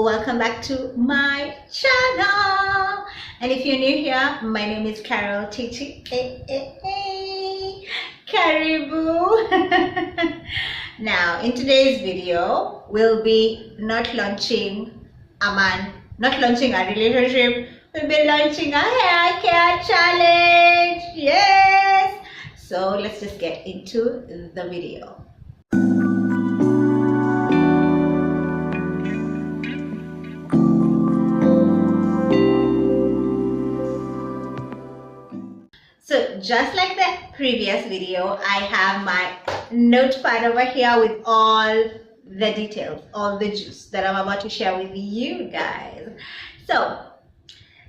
welcome back to my channel. And if you're new here, my name is Carol Tichie. Hey. Karibu. Now, in today's video, we'll be not launching a relationship. We'll be launching a hair care challenge. Yes. So let's just get into the video. So just like the previous video, I have my notepad over here with all the details, all the juice that I'm about to share with you guys. So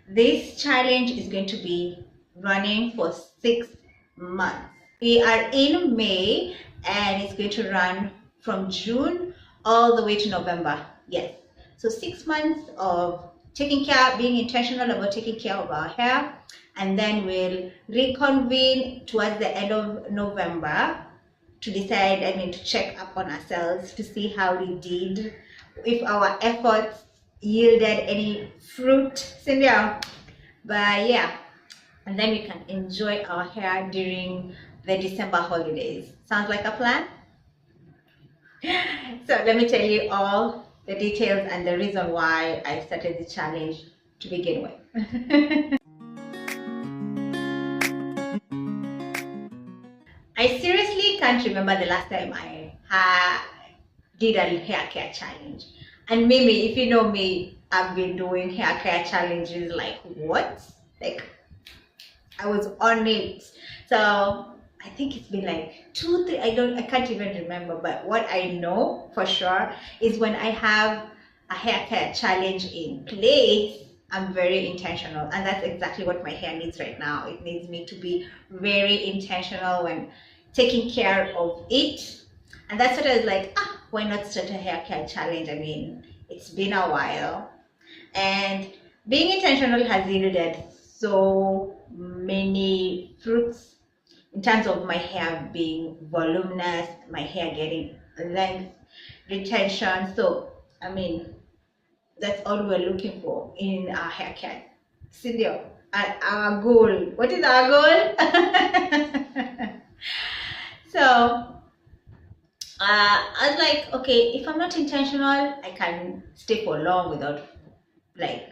this challenge is going to be running for 6 months. We are in May and it's going to run from June all the way to November. Yes. So 6 months of taking care, being intentional about taking care of our hair. And then we'll reconvene towards the end of November to decide, to check up on ourselves to see how we did, if our efforts yielded any fruit. Cynthia. But yeah, and then we can enjoy our hair during the December holidays. Sounds like a plan? So let me tell you all the details and the reason why I started the challenge to begin with. I seriously can't remember the last time I did a hair care challenge. And maybe if you know me, I've been doing hair care challenges like what? Like I was on it. So I think it's been like 2, 3, I can't even remember, but what I know for sure is when I have a hair care challenge in place, I'm very intentional, and that's exactly what my hair needs right now. It needs me to be very intentional when taking care of it. And that's what I was like, why not start a hair care challenge? It's been a while, and being intentional has yielded so many fruits in terms of my hair being voluminous, my hair getting length, retention. So that's all we're looking for in our hair care. Cynthia, our goal. What is our goal? So I was like, okay, if I'm not intentional, I can stay for long without like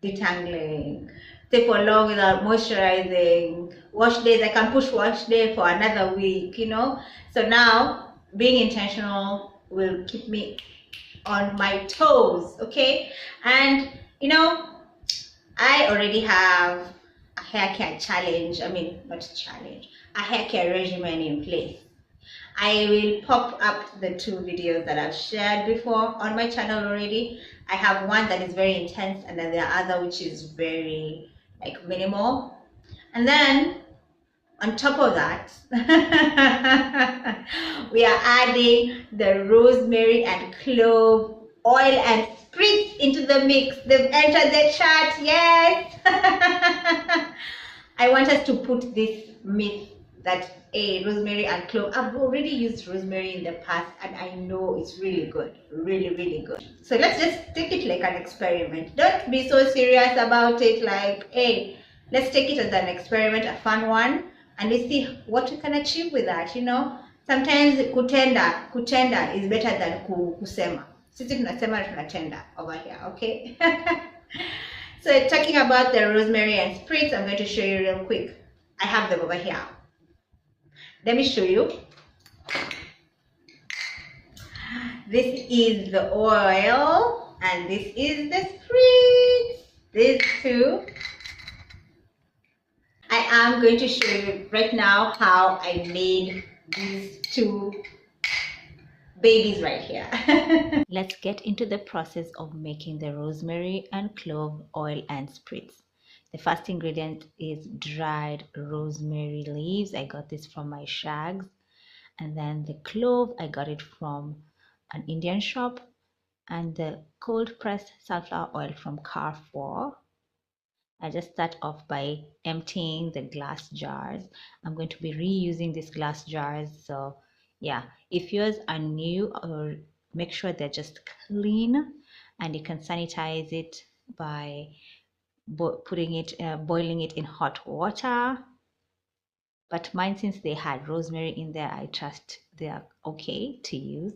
detangling, stay for long without moisturizing. Wash days, I can push wash day for another week, So now being intentional will keep me on my toes, okay? And I already have a hair care challenge, not challenge, a hair care regimen in place. I will pop up the 2 videos that I've shared before on my channel already. I have one that is very intense, and then the other which is very minimal. And then on top of that, we are adding the rosemary and clove oil and spritz into the mix. They've entered the chat, yes. I want us to put this myth that rosemary and clove. I've already used rosemary in the past and I know it's really good, really good. So let's just take it like an experiment. Don't be so serious about it, like, hey, let's take it as an experiment, a fun one, and let's see what we can achieve with that. Sometimes kutenda is better than kusema. Sisi tunasema tunatenda over here, okay? So talking about the rosemary and spritz, I'm going to show you real quick. I have them over here. Let me show you. This is the oil and this is the spritz. These 2. I am going to show you right now how I made these 2 babies right here. Let's get into the process of making the rosemary and clove oil and spritz. The first ingredient is dried rosemary leaves. I got this from my shags. And then the clove, I got it from an Indian shop. And the cold pressed sunflower oil from Carrefour. I just start off by emptying the glass jars. I'm going to be reusing these glass jars. So yeah, if yours are new, or make sure they're just clean and you can sanitize it by boiling it in hot water. But mine, since they had rosemary in there, I trust they are okay to use.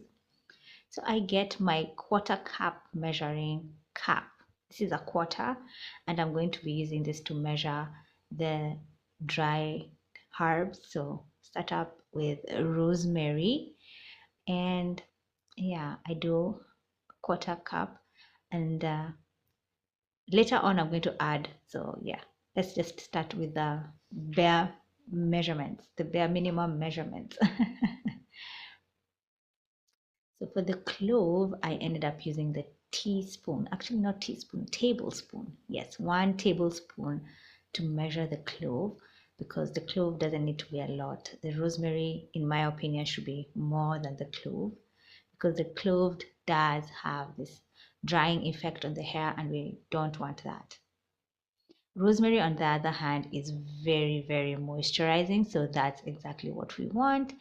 So I get my quarter cup measuring cup. This is a quarter, and I'm going to be using this to measure the dry herbs. So start up with rosemary, and yeah, I do quarter cup, and later on I'm going to add. So yeah, let's just start with the bare measurements, the bare minimum measurements. So for the clove, I ended up using the teaspoon, actually not teaspoon, tablespoon. Yes, 1 tablespoon to measure the clove, because the clove doesn't need to be a lot. The rosemary, in my opinion, should be more than the clove, because the clove does have this drying effect on the hair, and we don't want that. Rosemary, on the other hand, is very, very moisturizing, so that's exactly what we want,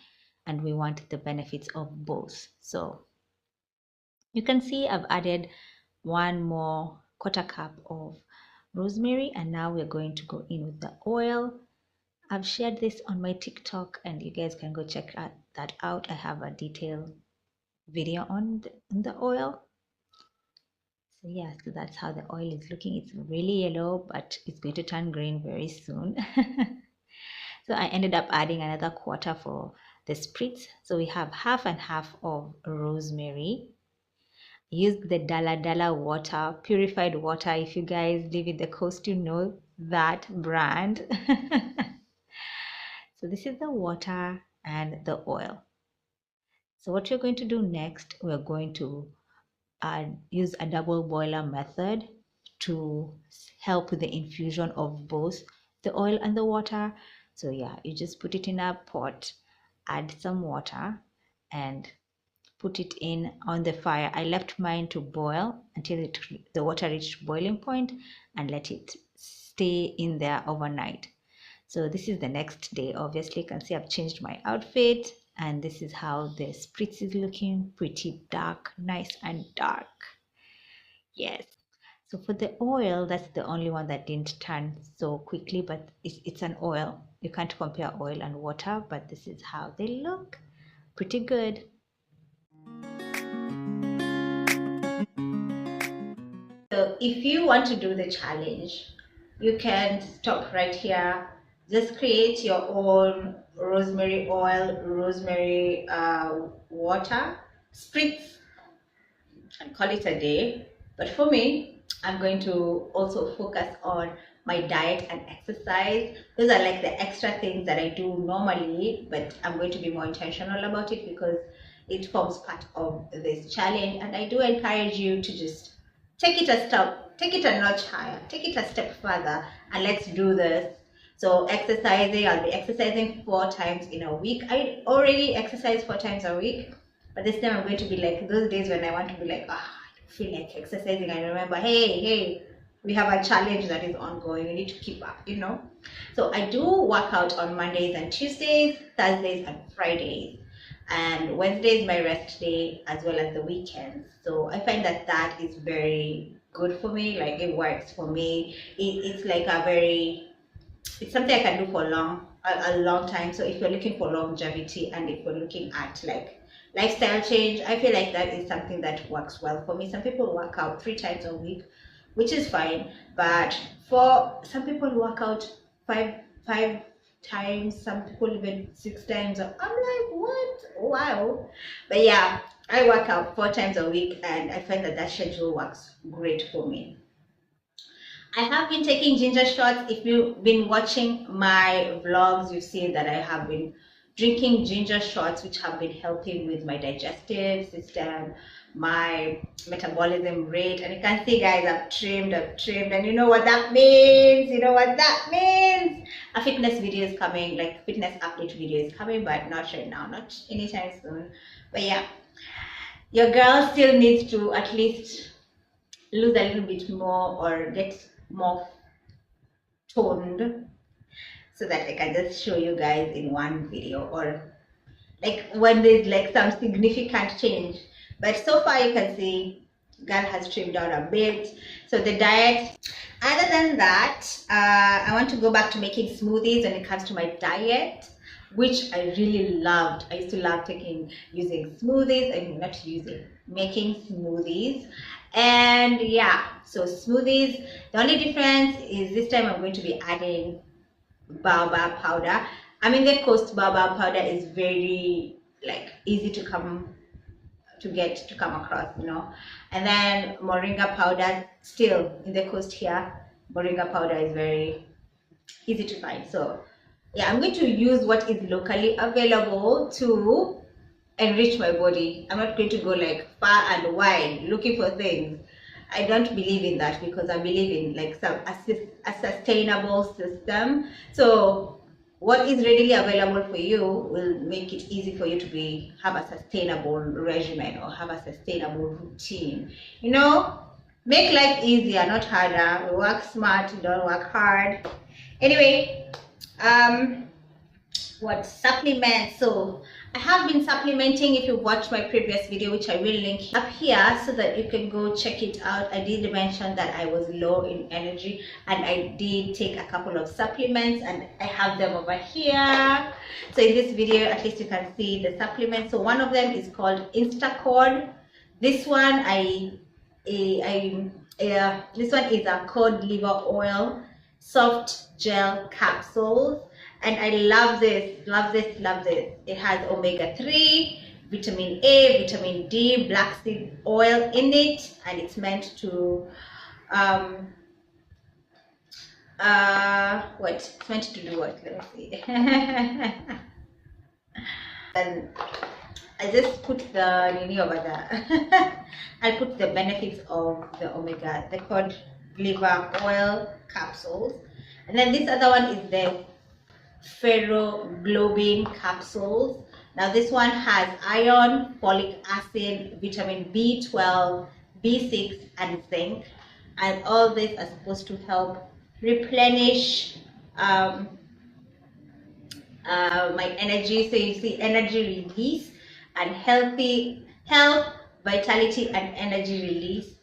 and we want the benefits of both. So you can see I've added 1 more quarter cup of rosemary, and now we're going to go in with the oil. I've shared this on my TikTok, and you guys can go check that out. I have a detailed video on the oil. So yeah, so that's how the oil is looking. It's really yellow, but it's going to turn green very soon. So I ended up adding another quarter for the spritz. So we have half and half of rosemary. Use the Dala water, purified water. If you guys live in the coast, you know that brand. So this is the water and the oil. So what you're going to do next, we're going to use a double boiler method to help with the infusion of both the oil and the water. So yeah, you just put it in a pot, add some water, and put it in on the fire. I left mine to boil until the water reached boiling point, and let it stay in there overnight. So this is the next day. Obviously, you can see I've changed my outfit, and this is how the spritz is looking. Pretty dark, nice and dark. Yes. So for the oil, that's the only one that didn't turn so quickly, but it's an oil. You can't compare oil and water, but this is how they look. Pretty good. So if you want to do the challenge, you can stop right here. Just create your own rosemary oil, rosemary water, spritz, and call it a day. But for me, I'm going to also focus on my diet and exercise. Those are like the extra things that I do normally, but I'm going to be more intentional about it because it forms part of this challenge. And I do encourage you to just take it a step, take it a notch higher, take it a step further, and let's do this. So exercising, I'll be exercising 4 times in a week. I already exercise 4 times a week, but this time I'm going to be like those days when I want to be like, I feel like exercising. I remember, hey, we have a challenge that is ongoing. We need to keep up, you know. So I do work out on Mondays and Tuesdays, Thursdays and Fridays. And Wednesday is my rest day, as well as the weekends. So I find that that is very good for me. Like, it works for me. It's like it's something I can do for a long time. So if you're looking for longevity, and if you're looking at like lifestyle change, I feel like that is something that works well for me. Some people work out 3 times a week, which is fine, but for some people who work out five times, some people even 6 times. I'm like, what? Wow. But yeah, I work out 4 times a week, and I find that schedule works great for me. I have been taking ginger shots. If you've been watching my vlogs, you've seen that I have been drinking ginger shots, which have been helping with my digestive system, my metabolism rate. And you can see, guys, I've trimmed, and you know what that means. You know what that means. A fitness video is coming, like fitness update video is coming, but not right now, not anytime soon. But yeah, your girl still needs to at least lose a little bit more or get more toned, so that I can just show you guys in one video, or like when there's like some significant change. But so far you can see girl has trimmed down a bit. So the diet, other than that, I want to go back to making smoothies when it comes to my diet, which I really loved. I used to love using smoothies, making smoothies. And yeah, so smoothies, the only difference is this time I'm going to be adding baobab powder. I mean, the coast baobab powder is very like easy to come across, you know. And then moringa powder, still in the coast here, moringa powder is very easy to find. So yeah, I'm going to use what is locally available to enrich my body. I'm not going to go like far and wide looking for things. I don't believe in that, because I believe in like a sustainable system. So what is readily available for you will make it easy for you to have a sustainable regimen or have a sustainable routine. You know, make life easier, not harder. We work smart, don't work hard. Anyway, what supplements? So I have been supplementing. If you watched my previous video, which I will link up here so that you can go check it out, I did mention that I was low in energy, and I did take a couple of supplements, and I have them over here. So in this video, at least you can see the supplements. So one of them is called Instacord. This one this one is a cod liver oil soft gel capsules. And I love this. It has omega-3, vitamin A, vitamin D, black seed oil in it, and it's meant to it's meant to do what? Let me see. And I just put the nini over there. I'll put the benefits of the cod liver oil capsules, and then this other one is the ferroglobin capsules. Now this one has iron, folic acid, vitamin B12, B6 and zinc, and all this are supposed to help replenish my energy. So you see energy release and health, vitality and energy release.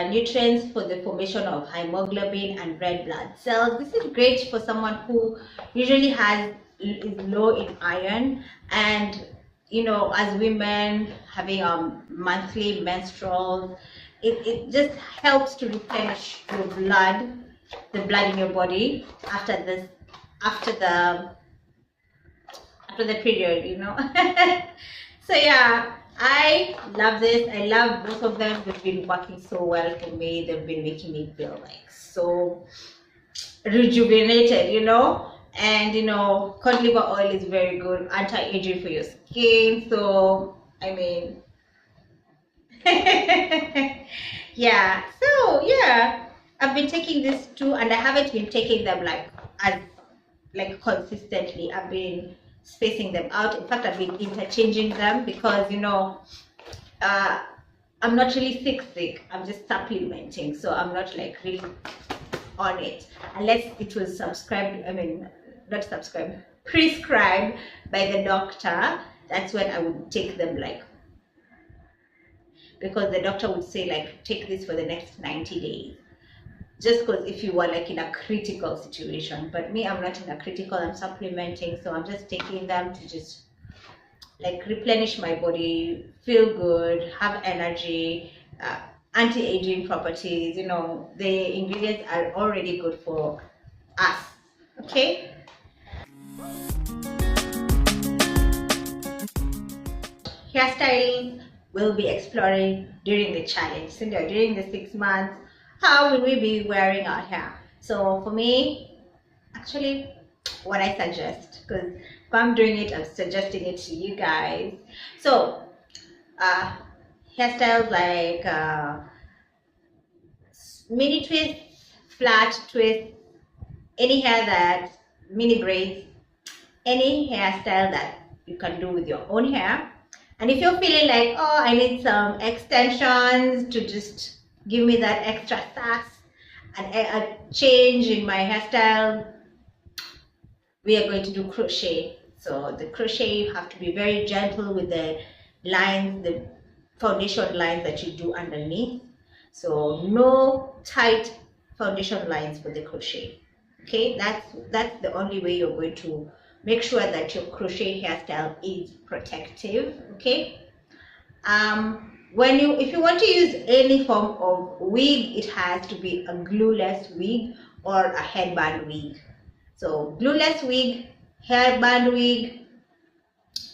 Nutrients for the formation of hemoglobin and red blood cells. This is great for someone who usually is low in iron, and you know, as women having monthly menstruals, it just helps to replenish your blood, the blood in your body after the period, you know. So yeah, I love this. I love both of them. They've been working so well for me. They've been making me feel like so rejuvenated, you know. And you know, cod liver oil is very good, anti-aging for your skin. So I mean, yeah. So yeah, I've been taking this too, and I haven't been taking them like consistently. I've been spacing them out. In fact, I've been interchanging them because, you know, I'm not really sick. I'm just supplementing, so I'm not like really on it unless it was prescribed by the doctor. That's when I would take them, like, because the doctor would say like take this for the next 90 days. Just because if you were like in a critical situation, but me, I'm not in a critical, I'm supplementing, so I'm just taking them to just like replenish my body, feel good, have energy, anti-aging properties. You know, the ingredients are already good for us. Okay. Hairstyling we'll be exploring during the challenge. So during the 6 months, how will we be wearing our hair? So for me, actually, what I suggest, because if I'm doing it, I'm suggesting it to you guys. So hairstyles like mini twists, flat twists, any hair that mini braids, any hairstyle that you can do with your own hair. And if you're feeling like, oh, I need some extensions to just give me that extra sass and a change in my hairstyle, we are going to do crochet. So the crochet, you have to be very gentle with the lines, the foundation lines that you do underneath. So no tight foundation lines for the crochet. Okay, that's the only way you're going to make sure that your crochet hairstyle is protective. Okay, if you want to use any form of wig, it has to be a glueless wig or a headband wig. So glueless wig, headband wig,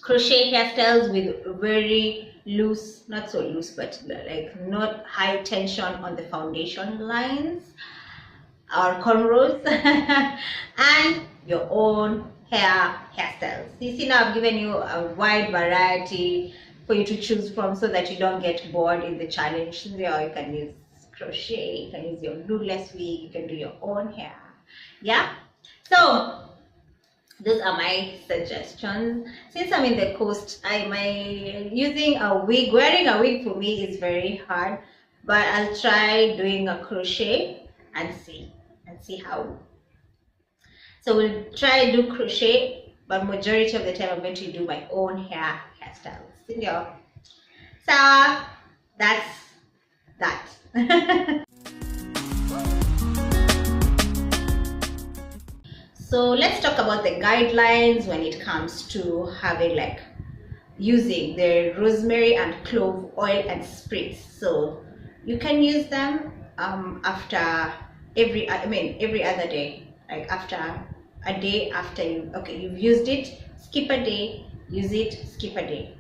crochet hairstyles with very loose, not so loose, but like not high tension on the foundation lines or cornrows, and your own hairstyles. You see, now I've given you a wide variety for you to choose from so that you don't get bored in the challenge. You can use crochet, you can use your glueless wig, you can do your own hair. Yeah, so those are my suggestions. Since I'm in the coast, using a wig, wearing a wig for me is very hard, but I'll try doing a crochet and see how. So we'll try to do crochet, but majority of the time I'm going to do my own hairstyles. So that's that. So let's talk about the guidelines when it comes to having using the rosemary and clove oil and spritz. So you can use them after every other day, like after a day after you've used it, skip a day, use it, skip a day.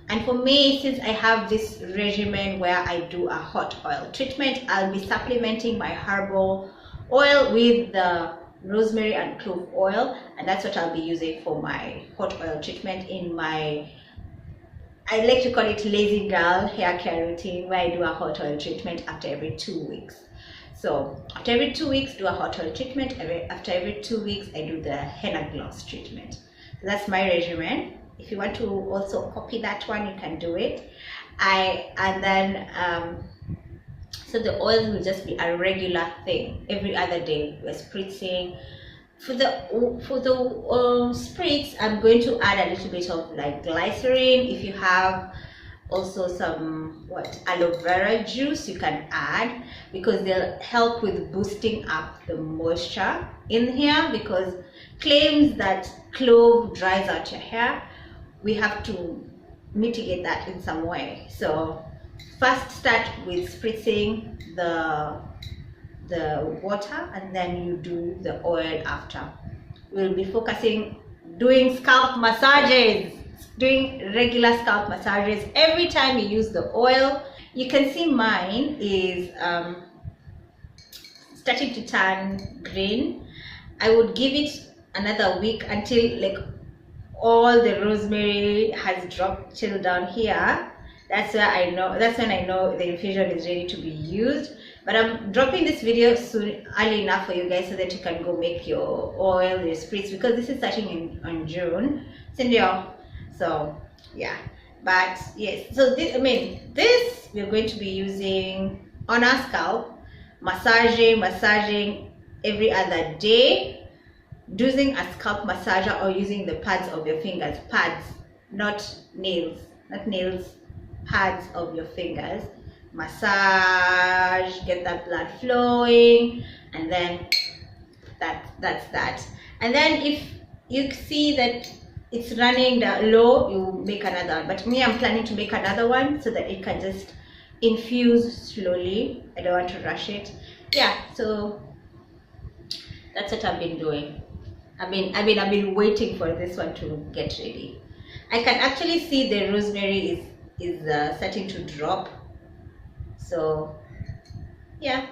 And for me, since I have this regimen where I do a hot oil treatment, I'll be supplementing my herbal oil with the rosemary and clove oil, and that's what I'll be using for my hot oil treatment in my, I like to call it lazy girl hair care routine, where I do a hot oil treatment after every 2 weeks. So after every 2 weeks, do a hot oil treatment. After every 2 weeks, I do the henna gloss treatment. So that's my regimen. If you want to also copy that one, you can do it. So the oils will just be a regular thing. Every other day we're spritzing. For the spritz, I'm going to add a little bit of glycerin. If you have also some aloe vera juice, you can add, because they'll help with boosting up the moisture in here, because claims that clove dries out your hair. We have to mitigate that in some way. So first start with spritzing the water, and then you do the oil after. We'll be focusing doing scalp massages, doing regular scalp massages every time you use the oil. You can see mine is starting to turn green. I would give it another week until all the rosemary has dropped till down here. That's when I know the infusion is ready to be used. But I'm dropping this video soon, early enough for you guys, so that you can go make your oil, your spritz, because this is starting in June. So yeah, but yes, so this we're going to be using on our scalp, massaging every other day, using a scalp massager or using the pads of your fingers, not nails, pads of your fingers. Massage, get that blood flowing, and then that's that. And then if you see that it's running low, you make another one. But me, I'm planning to make another one so that it can just infuse slowly. I don't want to rush it. Yeah, so that's what I've been doing. I've been waiting for this one to get ready. I can actually see the rosemary is starting to drop. So yeah.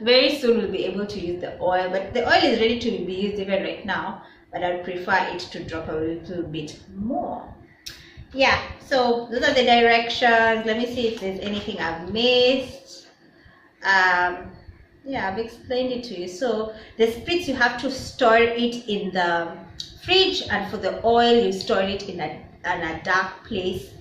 Very soon we'll be able to use the oil, but the oil is ready to be used even right now, but I prefer it to drop a little bit more. Yeah, so those are the directions. Let me see if there's anything I've missed. Yeah, I've explained it to you. So the spritz, you have to store it in the fridge, and for the oil you store it in a dark place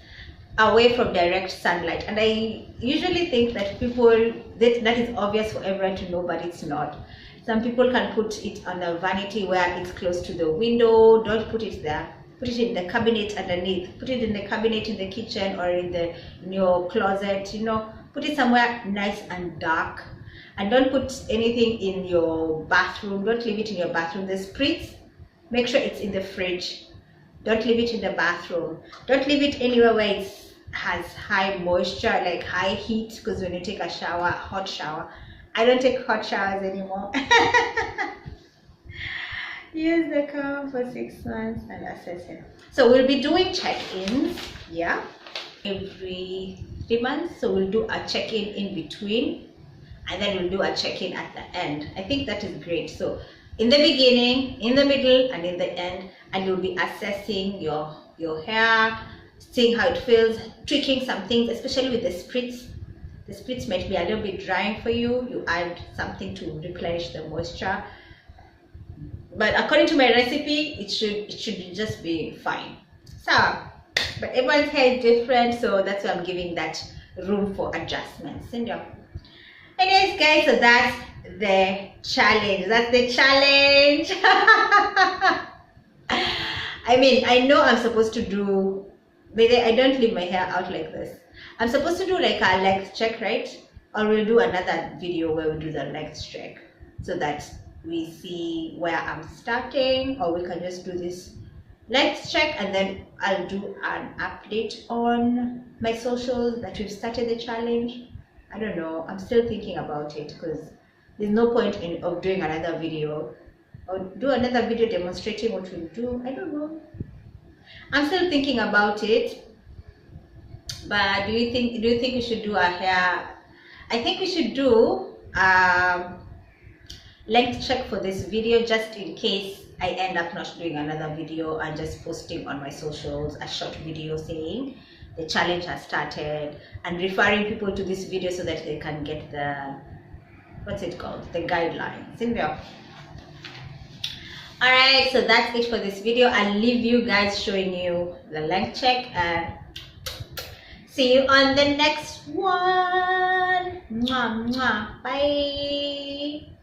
away from direct sunlight. And I usually think that that is obvious for everyone to know, but it's not. Some people can put it on a vanity where it's close to the window. Don't put it there. put it in the cabinet underneath, put it in the cabinet in the kitchen or in your closet, you know, put it somewhere nice and dark. And don't put anything in your bathroom. Don't leave it in your bathroom. The spritz, make sure it's in the fridge. Don't leave it in the bathroom. Don't leave it anywhere where it has high moisture, like high heat, because when you take a shower, hot shower, I don't take hot showers anymore. Use the calm for 6 months and assess it. So we'll be doing check-ins, yeah, every 3 months. So we'll do a check-in in between, and then we'll do a check-in at the end. I think that is great. So in the beginning, in the middle, and in the end, and you'll be assessing your hair, seeing how it feels, tweaking some things, especially with the spritz. The spritz might be a little bit drying for you. You add something to replenish the moisture. But according to my recipe, it should just be fine. So, but everyone's hair is different, so that's why I'm giving that room for adjustments. Anyways, guys, so that's the challenge. That's the challenge. I mean, I know I'm supposed to do, but I don't leave my hair out like this. I'm supposed to do like a length check, right? Or we'll do another video where we do the length check so that we see where I'm starting, or we can just do this length check and then I'll do an update on my socials that we've started the challenge. I don't know, I'm still thinking about it because there's no point of doing another video or do another video demonstrating what we'll do. I don't know, I'm still thinking about it. But do you think we should do a hair? I think we should do length check for this video, just in case I end up not doing another video and just posting on my socials a short video saying the challenge has started and referring people to this video so that they can get the, what's it called, the guidelines in there. Alright, so that's it for this video. I'll leave you guys showing you the length check and see you on the next one. Mwah, mwah. Bye.